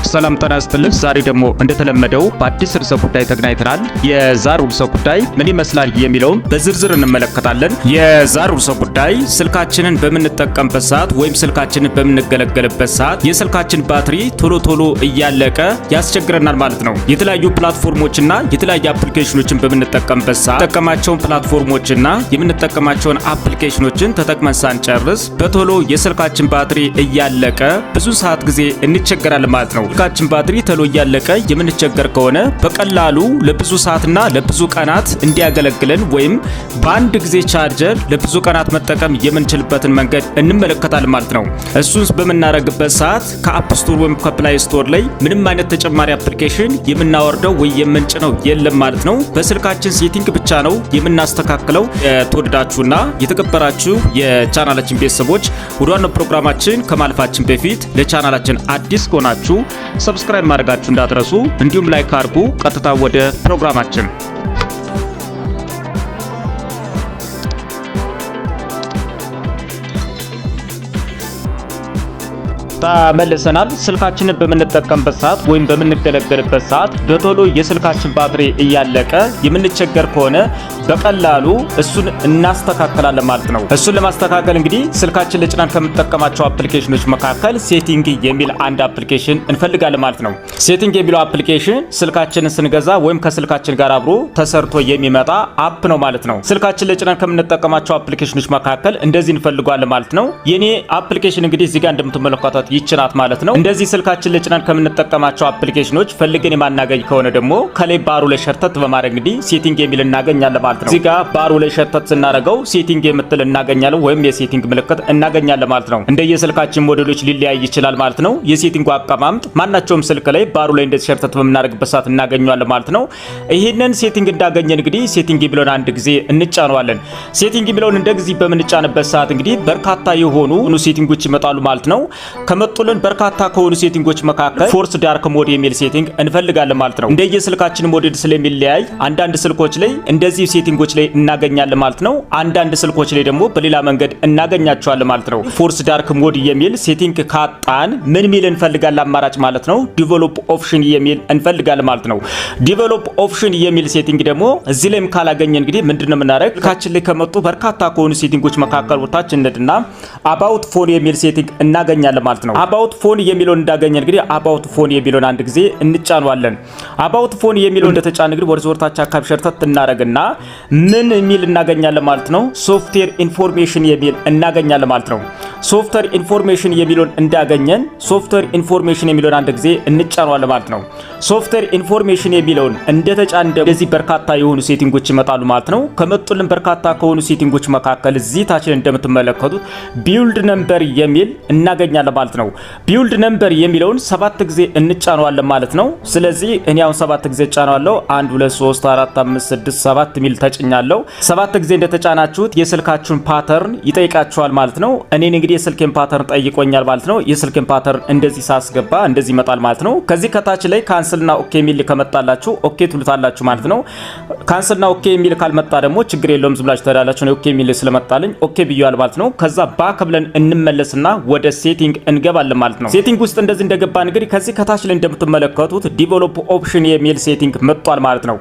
ሰላም ጤና ይስጥልን። ዛሬ ደግሞ እንደተለመደው በአዲስ ርዕሰ ጉዳይ ተገናኝተናል። የዛሬው ርዕሰ ጉዳይ ምን ይመስላል የሚለውን በዝርዝር እንመለከታለን። የዛሬው ርዕሰ ጉዳይ ስልካችንን በምንጠቀምበት ሰዓት ወይም ስልካችንን በምንገለገልበት ሰዓት የስልካችን ባትሪ ቶሎ እያለቀ ያስቸግረናል ማለት ነው። የተለያዩ ፕላትፎርሞችና የተለያዩ አፕሊኬሽኖችን በምንጠቀምበት ሰዓት ተጠቀማቸውን ፕላትፎርሞችና የምንጠቀማቸውን አፕሊኬሽኖችን ተጠቅመን ሳንጨርስ በቶሎ የስልካችን ባትሪ እያለቀ ብዙ ሰዓት ጊዜ እንቸገራለን ማለት ነው። ስልካችን ባትሪ ቶሎ እያለቀ የምንቸገር ከሆነ በቀላሉ ለብዙ ሰዓትና ለብዙ ቀናት እንዲያገለግለን ወይም በአንድ ጊዜ ቻርጀር ለብዙ ቀናት መጠቀም የምንችልበትን መንገድ እንመለከታለን ማለት ነው። እሱን በምናደርግበት ሰዓት ከአፕ ስቶር ወይም ከፕላይ ስቶር ላይ ምንም አይነት ተጨማሪ አፕሊኬሽን የምናወርደው ወይ የምንጭነው የለም ማለት ነው። በስልካችን ሴቲንግ ብቻ ነው የምናስተካክለው። የተወደዳችሁና የተከበራችሁ የቻናላችን ቤተሰቦች ወደ ዋናው ፕሮግራማችን ከማለፋችን በፊት ለቻናላችን አዲስ ከሆናችሁ ሰብስክራይብ ማድረጋችሁ እንዳትረሱ፣ እንዲሁም ላይክ አድርጉ። ቀጥታ ወደ ፕሮግራማችን ተመልሰናል። ስልካችንን በምንጠቀምበት ሰዓት ወይም በምንገለገልበት ሰዓት በቶሎ የስልካችን ባትሪ እያለቀ የምንቸገር ከሆነ በቀላሉ እሱን እናስተካክላለን ማለት ነው። እሱን ለማስተካከል እንግዲህ ስልካችን ለጭናን ከምንጠቀማቸው አፕሊኬሽኖች መካከል ሴቲንግ የሚል አንድ አፕሊኬሽን እንፈልጋለን ማለት ነው። ሴቲንግ የሚለው አፕሊኬሽን ስልካችንን ስንገዛ ወይም ከስልካችን ጋር አብሮ ተሰርቶ የሚመጣ አፕ ነው ማለት ነው። ስልካችን ለጭናን ከምንጠቀማቸው አፕሊኬሽኖች መካከል እንደዚህ እንፈልጋለን ማለት ነው። የኔ አፕሊኬሽን እንግዲህ እዚህ ጋር እንደምትመለከቱት ይችናት ማለት ነው። እንደዚህ ስልካችን ለጭናን ከምንጠቀማቸው አፕሊኬሽኖች ፈልገን የማናገኝ ከሆነ ደግሞ ከላይ ባሩ ላይ ሸርተት በማድረግ እንግዲህ ሴቲንግ የሚል እናገኛለን ማለት ነው። እዚህ ጋር ባሩ ላይ ሸርተት ስናደርገው ሴቲንግ የምትል እናገኛለን ወይም የሴቲንግ ምልክት እናገኛለን ማለት ነው። እንደየስልካችን ሞዴሎች ሊለያይ ይችላል ማለት ነው። የሴቲንጉ አቀማመጥ ማናቸውም ስልክ ላይ ባሩ ላይ እንደዚህ ሸርተት በምናደርግበት ሰዓት እናገኘዋለን ማለት ነው። ይሄንን ሴቲንግ እንዳገኘን እንግዲህ ሴቲንግ የሚለውን አንድ ጊዜ እንጫነዋለን። ሴቲንግ የሚለውን እንደዚህ በምንጫንበት ሰዓት እንግዲህ በርካታ የሆኑ ሴቲንጎች ይመጣሉ ማለት ነው። ከመጡልን በርካታ ከሆኑ ሴቲንጎች መካከል ፎርስ ዳርክ ሞድ የሚል ሴቲንግ እንፈልጋለን ማለት ነው። እንደየስልካችን ሞዴል ስለሚለያይ አንዳንድ ስልኮች ላይ እንደዚህ ሴቲንጎች ላይ እናገኛለን ማለት ነው። አንዳንድ ስልኮች ላይ ደግሞ በሌላ መንገድ እናገኛቸዋለን ማለት ነው። ፎርስ ዳርክ ሞድ የሚል ሴቲንግ ካጣን ምን ሚል እንፈልጋለን አማራጭ ማለት ነው። ዲቨሎፕ ኦፕሽን የሚል እንፈልጋለን ማለት ነው። ዲቨሎፕ ኦፕሽን የሚል ሴቲንግ ደግሞ እዚህ ላይም ካላገኘን እንግዲህ ምንድነው የምናደርግ ስልካችን ላይ ከመጡ በርካታ ከሆኑ ሴቲንጎች መካከል ወታች እንደድና አባውት ፎን የሚል ሴቲንግ እናገኛለን ማለት ነው። አባውት ፎን የሚለውን እንዳገኘን እንግዲህ አባውት ፎን የሚለውን አንድ ጊዜ እንጫነዋለን። አባውት ፎን የሚለውን እንደተጫነ እንግዲህ ወደ ዞርታች አካባቢ ሸርተት እናረግና ምን የሚል እናገኛለን ማለት ነው። ሶፍትዌር ኢንፎርሜሽን የሚል እናገኛለን ማለት ነው። ሶፍትዌር ኢንፎርሜሽን የሚለውን እንዳገኘን ሶፍትዌር ኢንፎርሜሽን የሚለውን አንድ ጊዜ እንጫነዋለን ማለት ነው። ሶፍትዌር ኢንፎርሜሽን የሚለውን እንደተጫነ እንደዚህ በርካታ የሆኑ ሴቲንጎች ይመጣሉ ማለት ነው። ከመጡልን በርካታ ከሆኑ ሴቲንጎች መካከል እዚህ ታች ላይ እንደምትመለከቱት ቢልድ ነምበር የሚል እናገኛለን ማለት ነው። ቢልድ ነምበር የሚለውን 7 ጊዜ እንጫነዋለን ማለት ነው። ስለዚህ እኔ አሁን 7 ጊዜ ጫነዋለሁ። 1 2 3 4 5 6 7 ሚል ተጭኛለሁ። 7 ጊዜ እንደተጫናችሁት የስልካችሁን ፓተርን ይጠይቃችኋል ማለት ነው። እኔን እንግዲህ የስልኬን ፓተርን ጠይቆኛል ማለት ነው። የስልኬን ፓተርን እንደዚህ ሳስገባ እንደዚህ ይመጣል ማለት ነው። ከዚህ ከታች ላይ ካንስልና ኦኬ ሚል ከመጣላችሁ ኦኬ ትሉታላችሁ ማለት ነው። ካንስልና ኦኬ ሚል ካልመጣ ደግሞ ችግር የለውም ዝም ብላችሁ ተዳላችሁ ነው። ኦኬ ሚል ስለመጣልኝ ኦኬ ብያለሁ ማለት ነው። ከዛ ባክ ብለን እንመለስና ወደ ሴቲንግ እንገባለን ማለት ነው። ሴቲንግ ውስጥ እንደዚህ እንደገባን እንግዲህ ከዚህ ከታች ላይ እንደምትመለከቱት ዲቨሎፕ ኦፕሽን የሚል ሴቲንግ መጥቷል ማለት ነው።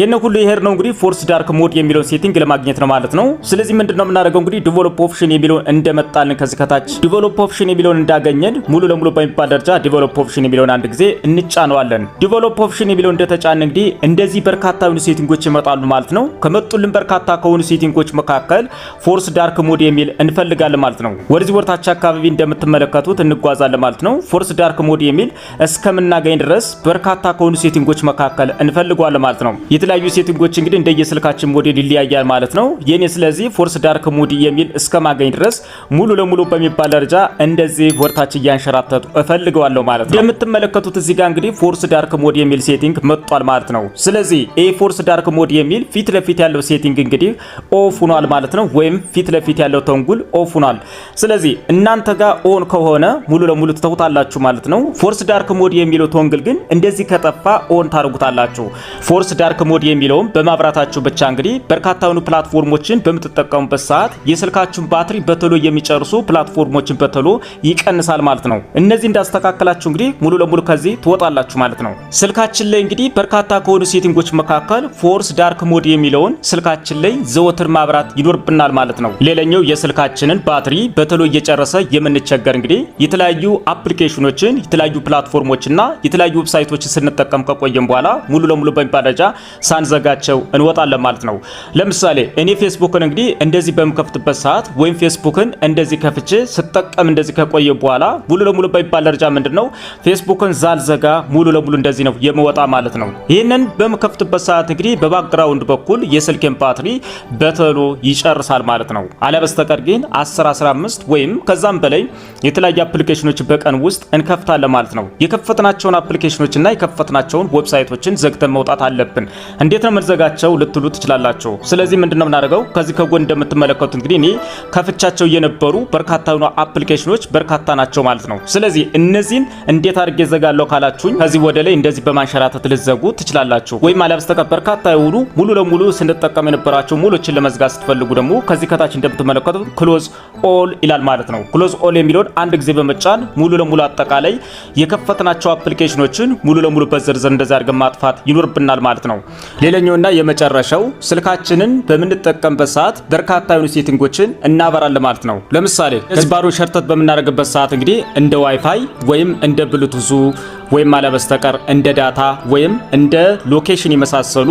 የነ ሁሉ ይሄር ነው እንግዲህ ፎርስ ዳርክ ሞድ የሚለውን ሴቲንግ ለማግኘት ነው ማለት ነው። ስለዚህ ምንድነው የምናደርገው እንግዲህ ዲቨሎፕ ኦፕሽን የሚለውን እንደመጣልን ከዚህ ከታች ዲቨሎፕ ኦፕሽን የሚለውን እንዳገኘን ሙሉ ለሙሉ በሚባል ደረጃ ዲቨሎፕ ኦፕሽን የሚለውን አንድ ጊዜ እንጫነዋለን። ዲቨሎፕ ኦፕሽን የሚለውን እንደተጫነ እንግዲህ እንደዚህ በርካታ የሆኑ ሴቲንጎች ይመጣሉ ማለት ነው። ከመጡልን በርካታ ከሆኑ ሴቲንጎች መካከል ፎርስ ዳርክ ሞድ የሚል እንፈልጋለን ማለት ነው። ወደዚህ ወርታች አካባቢ እንደምትመለከቱት እንጓዛለን ማለት ነው። ፎርስ ዳርክ ሞድ የሚል እስከምናገኝ ድረስ በርካታ ከሆኑ ሴቲንጎች መካከል እንፈልጋለን ማለት ነው። የተለያዩ ሴቲንጎች እንግዲህ እንደየስልካችን ሞዴል ይለያያል ማለት ነው። የኔ ስለዚህ ፎርስ ዳርክ ሞድ የሚል እስከማገኝ ድረስ ሙሉ ለሙሉ በሚባል ደረጃ እንደዚህ ወርታች እያንሸራተቱ እፈልጋለሁ ማለት ነው። እንደምትመለከቱት እዚህ ጋር እንግዲህ ፎርስ ዳርክ ሞድ የሚል ሴቲንግ መጥቷል ማለት ነው። ስለዚህ ፎርስ ዳርክ ሞድ የሚል ፊት ለፊት ያለው ሴቲንግ እንግዲህ ኦፍ ሆኗል ማለት ነው። ወይም ፊት ለፊት ያለው ተንጉል ኦፍ ሆኗል። ስለዚህ እናንተ ጋር ኦን ከሆነ ሙሉ ለሙሉ ተውታላችሁ ማለት ነው። ፎርስ ዳርክ ሞድ የሚለው ቶንግል ግን እንደዚህ ከጠፋ ኦን ታርጉታላችሁ። ፎርስ ዳርክ ሞድ የሚለውን በማብራታችሁ ብቻ እንግዲህ በርካታ የሆኑ ፕላትፎርሞችን በምትጠቀሙበት ሰዓት የስልካችሁን ባትሪ በቶሎ የሚጨርሱ ፕላትፎርሞችን በተሎ ይቀንሳል ማለት ነው። እነዚህ እንዳስተካከላችሁ እንግዲህ ሙሉ ለሙሉ ከዚህ ትወጣላችሁ ማለት ነው። ስልካችን ላይ እንግዲህ በርካታ ከሆኑ ሴቲንጎች መካከል ፎርስ ዳርክ ሞድ የሚለውን ስልካችን ላይ ዘወትር ማብራት ይኖርብናል ማለት ነው። ሌላኛው የስልካችንን ባትሪ በተሎ እየጨረሰ የምንቸገር እንግዲህ የተለያዩ አፕሊኬሽኖችን የተለያዩ ፕላትፎርሞችና የተለያዩ ዌብሳይቶችን ስንጠቀም ከቆየም በኋላ ሙሉ ለሙሉ በሚባል ደረጃ ሳንዘጋቸው እንወጣለን ማለት ነው። ለምሳሌ እኔ ፌስቡክን እንግዲህ እንደዚህ በምከፍትበት ሰዓት ወይም ፌስቡክን እንደዚህ ከፍቼ ስጠቀም እንደዚህ ከቆየ በኋላ ሙሉ ለሙሉ በሚባል ደረጃ ምንድነው ፌስቡክን ዛልዘጋ ሙሉ ለሙሉ እንደዚህ ነው የምወጣ ማለት ነው። ይህንን በምከፍትበት ሰዓት እንግዲህ በባክግራውንድ በኩል የስልኬን ባትሪ በተሎ ይጨርሳል ማለት ነው። አለበስተቀር ግን 10-15 ወይም ከዛም በላይ የተለያዩ አፕሊኬሽኖች በቀን ውስጥ እንከፍታለን ማለት ነው። የከፈትናቸውን አፕሊኬሽኖችና የከፈትናቸውን ዌብሳይቶችን ዘግተን መውጣት አለብን። እንዴት ነው የምንዘጋቸው ልትሉ ትችላላችሁ። ስለዚህ ምንድነው የምናደርገው? ከዚህ ከጎን እንደምትመለከቱት እንግዲህ እኔ ከፍቻቸው የነበሩ በርካታ አፕሊኬሽኖች በርካታ ናቸው ማለት ነው። ስለዚህ እነዚህን እንዴት አድርጌ ዘጋለሁ ካላችሁኝ ከዚህ ወደ ላይ እንደዚህ በማንሸራተት ልዘጉ ትችላላችሁ። ወይም አለበስተቀር በርካታ የሆኑ ሙሉ ለሙሉ ስንጠቀም የነበራቸው ሙሉችን ለመዝጋት ስትፈልጉ ደግሞ ከዚህ ከታች እንደምትመለከቱት ክሎዝ ኦል ይላል ማለት ነው። ክሎዝ ኦል የሚለውን አንድ ጊዜ በመጫን ሙሉ ለሙሉ አጠቃላይ የከፈትናቸው አፕሊኬሽኖችን ሙሉ ለሙሉ በዝርዝር እንደዛ አድርገን ማጥፋት ይኖርብናል ማለት ነው። ሌላኛውና የመጨረሻው ስልካችንን በምንጠቀምበት ሰዓት በርካታ የሆኑ ሴቲንጎችን እናበራለን ማለት ነው። ለምሳሌ ከዚህ ባሮ ሸርተት በምናደርግበት ሰዓት እንግዲህ እንደ ዋይፋይ ወይም እንደ ብሉቱዙ ወይም አለበስተቀር እንደ ዳታ ወይም እንደ ሎኬሽን የመሳሰሉ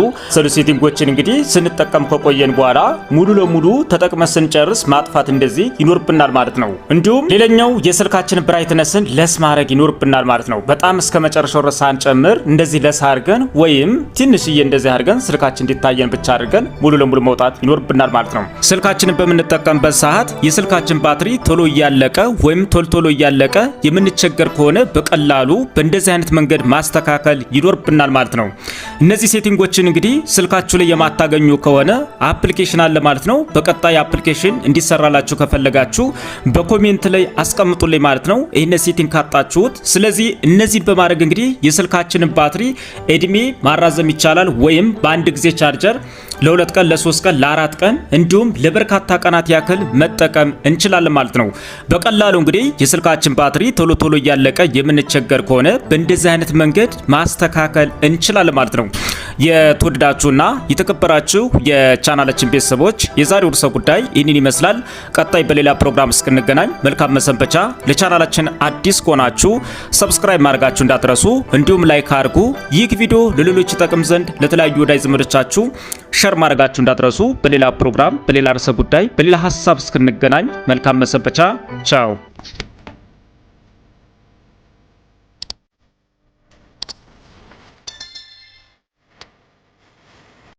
ሴቲንጎችን እንግዲህ ስንጠቀም ከቆየን በኋላ ሙሉ ለሙሉ ተጠቅመን ስንጨርስ ማጥፋት እንደዚህ ይኖርብናል ማለት ነው። እንዲሁም ሌላኛው የስልካችን ብራይትነስን ለስ ማድረግ ይኖርብናል ማለት ነው። በጣም እስከ መጨረሻው ድረስ ሳንጨምር እንደዚህ ለስ አድርገን ወይም ትንሽዬ እንደዚህ አድርገን ስልካችን እንዲታየን ብቻ አድርገን ሙሉ ለሙሉ መውጣት ይኖርብናል ማለት ነው። ስልካችንን በምንጠቀምበት ሰዓት የስልካችን ባትሪ ቶሎ እያለቀ ወይም ቶሎ እያለቀ የምንቸገር ከሆነ በቀላሉ በእንደዚህ አይነት መንገድ ማስተካከል ይኖርብናል ማለት ነው። እነዚህ ሴቲንጎችን እንግዲህ ስልካችሁ ላይ የማታገኙ ከሆነ አፕሊኬሽን አለ ማለት ነው። በቀጣይ አፕሊኬሽን እንዲሰራላችሁ ከፈለጋችሁ በኮሜንት ላይ አስቀምጡልኝ ማለት ነው። ይሄን ሴቲንግ ካጣችሁት። ስለዚህ እነዚህን በማድረግ እንግዲህ የስልካችንን ባትሪ እድሜ ማራዘም ይቻላል ወይም በአንድ ጊዜ ቻርጀር ለ2 ቀን ለ3 ቀን ለ4 ቀን እንዲሁም ለበርካታ ቀናት ያክል መጠቀም እንችላለን ማለት ነው። በቀላሉ እንግዲህ የስልካችን ባትሪ ቶሎ እያለቀ የምንቸገር ከሆነ በእንደዚህ አይነት መንገድ ማስተካከል እንችላለን ማለት ነው። የተወደዳችሁና የተከበራችሁ የቻናላችን ቤተሰቦች የዛሬው ርዕሰ ጉዳይ ይህንን ይመስላል። ቀጣይ በሌላ ፕሮግራም እስክንገናኝ መልካም መሰንበቻ። ለቻናላችን አዲስ ከሆናችሁ ሰብስክራይብ ማድረጋችሁ እንዳትረሱ፣ እንዲሁም ላይክ አድርጉ። ይህ ቪዲዮ ለሌሎች ይጠቅም ዘንድ ለተለያዩ ወዳጅ ዘመዶቻችሁ ሸር ማድረጋችሁ እንዳትረሱ። በሌላ ፕሮግራም በሌላ ርዕሰ ጉዳይ በሌላ ሐሳብ እስክንገናኝ መልካም መሰንበቻ። ቻው።